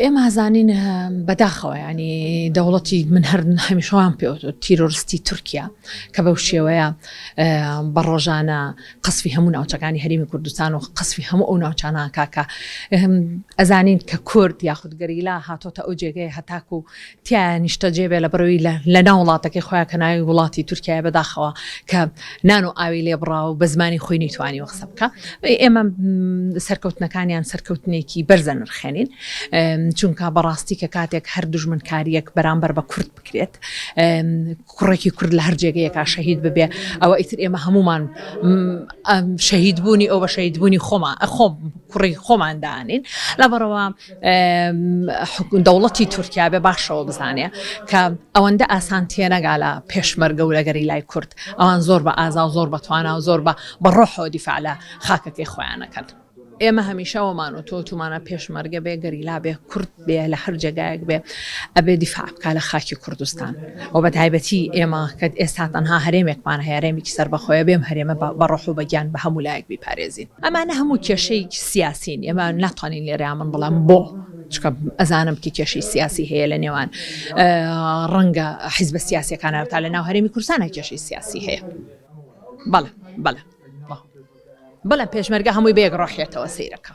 ئێمە زانین بەداخەوە ینی دەوڵەتی من هەر هەمیشەوان پێ تیرۆریستی تورکیا کە بەو شێوەیە بە ڕۆژانە قسفی هەموو ناوچەکانی هەرێمی کوردستان و قسفی هەموو ئەو ناوچانە کاکە ئەزانین کە کورد یاخود گەریلا هاتۆتە ئەو جێگەی هەتاکو تیا نیشتە جێبێ لە بەرەوەی لە ناو وڵاتەکەی خۆیان کە ناوی وڵاتی تورکیا بەداخەوە کە نان و ئاوی لێ بڕاو بە زمانی خۆی نەیتوانی و قسە بکە ئێمە سەرکەوتنەکانیان سەرکەوتنێکی بەرزە نرخێنین چونکە بەڕاستی کە کاتێک هەر دوژمنکاریەک بەرامبەر بە کورد بکرێت کوڕێکی کورد لە هەر جێگەیەکا شەهید ببێ ئەوە ئیتر ئێمە هەمومان شەهید بوونی ئەو بە شەهید بوونی خۆم کوڕی خۆماندانین لەبەرەوە دەوڵەتی تورکیا بێ باشەوە بزانێ کە ئەوەندە ئاسان تێنەگا لە پێشمەرگە و لەگەری لای کورد ئەوان زۆر بە ئازا و زۆر بەتوانە و زۆر بە ڕۆحەوە دیفاع لە خاکەکەی خۆیانەکەن. ئێمە هەمیشەوەمان و تۆمانە پێشمەرگە بێ گەریلا بێ کورد بێ لە هەر جێگایەک بێ ئەبێ دیفاع بکە لە خاکی کوردستان و بە تایبەتی ئێمە کە ئێستا تەنها هەرێمێکمان هەیەرێمێکی سەربەخۆیە بێم هەرێمە بە ڕۆح و بەگیان بە هەموو لایەک بیپارێزین. ئەمانە هەموو کێشەی سیاسین ئێمە ناتوانین لێرەیان من بڵام بۆ چکە ئەزانم کی کێشەی سیاسی هەیە لە نێوان ڕەنگە حیزبە سیاسیەکانە تا لە ناو هەرێمی کوردستانە کێشەی سیاسی هەیە. بەڵێ پێشمەرگە هەمووی بەیەک ڕۆحیەتەوە سەیرەکە.